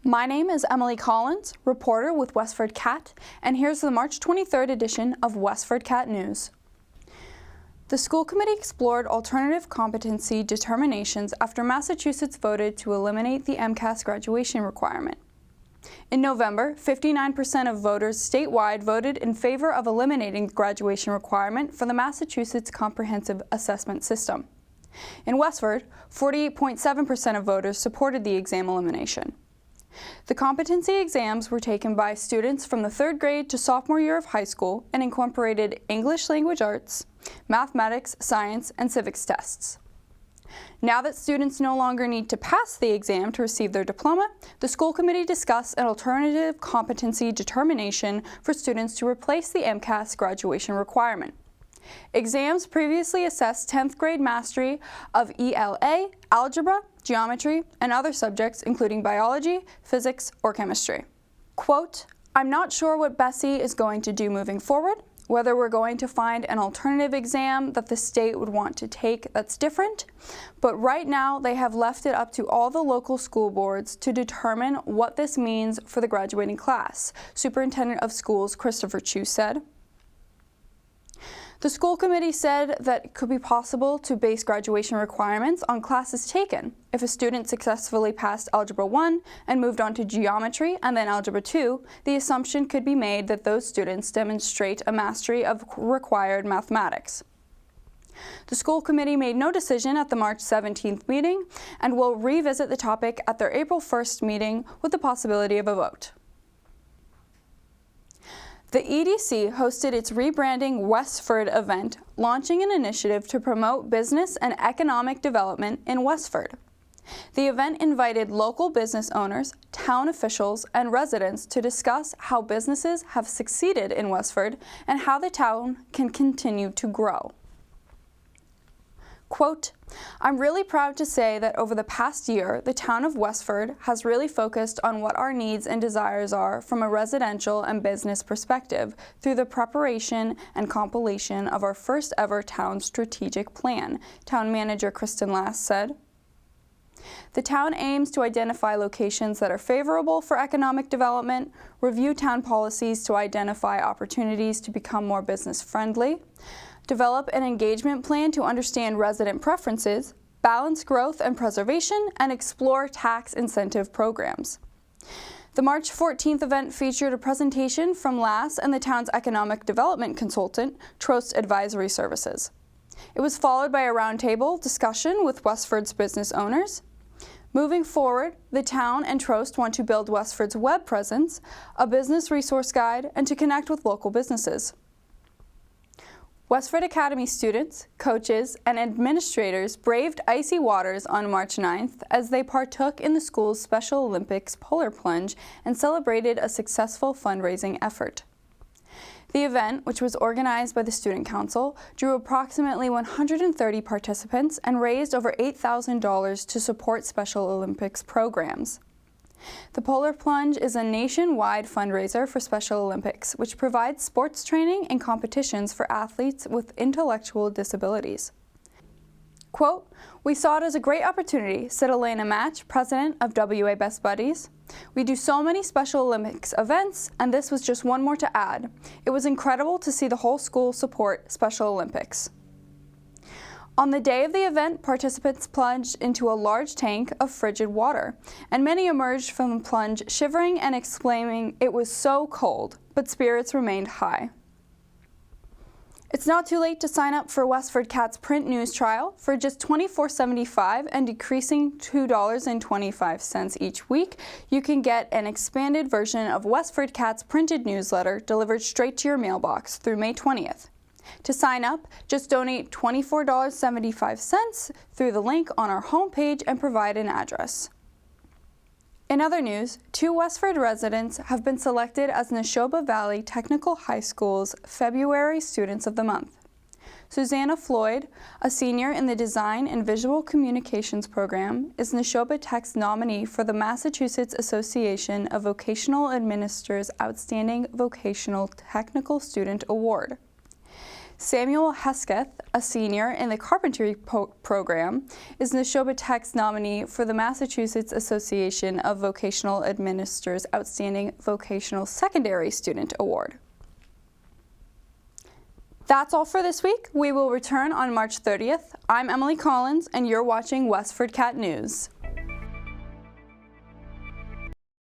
My name is Emily Collins, reporter with WestfordCAT, and here's the March 23rd edition of WestfordCAT News. The school committee explored alternative competency determinations after Massachusetts voted to eliminate the MCAS graduation requirement. In November, 59% of voters statewide voted in favor of eliminating the graduation requirement for the Massachusetts Comprehensive Assessment System. In Westford, 48.7% of voters supported the exam elimination. The competency exams were taken by students from the 3rd grade to sophomore year of high school and incorporated English language arts, mathematics, science, and civics tests. Now that students no longer need to pass the exam to receive their diploma, the school committee discussed an alternative competency determination for students to replace the MCAS graduation requirement. Exams previously assessed 10th grade mastery of ELA, algebra, geometry, and other subjects including biology, physics, or chemistry. Quote, "I'm not sure what Bessie is going to do moving forward, whether we're going to find an alternative exam that the state would want to take that's different, but right now they have left it up to all the local school boards to determine what this means for the graduating class," Superintendent of Schools Christopher Chu said. The school committee said that it could be possible to base graduation requirements on classes taken. If a student successfully passed Algebra 1 and moved on to Geometry and then Algebra 2, the assumption could be made that those students demonstrate a mastery of required mathematics. The school committee made no decision at the March 17th meeting and will revisit the topic at their April 1st meeting with the possibility of a vote. The EDC hosted its Rebranding Westford event, launching an initiative to promote business and economic development in Westford. The event invited local business owners, town officials, and residents to discuss how businesses have succeeded in Westford and how the town can continue to grow. Quote, "I'm really proud to say that over the past year, the town of Westford has really focused on what our needs and desires are from a residential and business perspective through the preparation and compilation of our first ever town strategic plan," Town Manager Kristen Lass said. The town aims to identify locations that are favorable for economic development, review town policies to identify opportunities to become more business-friendly, develop an engagement plan to understand resident preferences, balance growth and preservation, and explore tax incentive programs. The March 14th event featured a presentation from Lass and the town's economic development consultant, Trost Advisory Services. It was followed by a roundtable discussion with Westford's business owners. Moving forward, the town and Trost want to build Westford's web presence, a business resource guide, and to connect with local businesses. Westford Academy students, coaches, and administrators braved icy waters on March 9th as they partook in the school's Special Olympics polar plunge and celebrated a successful fundraising effort. The event, which was organized by the Student Council, drew approximately 130 participants and raised over $8,000 to support Special Olympics programs. The Polar Plunge is a nationwide fundraiser for Special Olympics, which provides sports training and competitions for athletes with intellectual disabilities. Quote, "We saw it as a great opportunity," said Elena Match, president of WA Best Buddies. "We do so many Special Olympics events, and this was just one more to add. It was incredible to see the whole school support Special Olympics." On the day of the event, participants plunged into a large tank of frigid water, and many emerged from the plunge shivering and exclaiming, "It was so cold," but spirits remained high. It's not too late to sign up for WestfordCAT's print news trial. For just $24.75 and decreasing $2.25 each week, you can get an expanded version of WestfordCAT's printed newsletter delivered straight to your mailbox through May 20th. To sign up, just donate $24.75 through the link on our homepage and provide an address. In other news, 2 Westford residents have been selected as Neshoba Valley Technical High School's February Students of the Month. Susanna Floyd, a senior in the Design and Visual Communications program, is Neshoba Tech's nominee for the Massachusetts Association of Vocational Administrators Outstanding Vocational Technical Student Award. Samuel Hesketh, a senior in the carpentry program, is Neshoba Tech's nominee for the Massachusetts Association of Vocational Administrators Outstanding Vocational Secondary Student Award. That's all for this week. We will return on March 30th. I'm Emily Collins, and you're watching WestfordCAT News.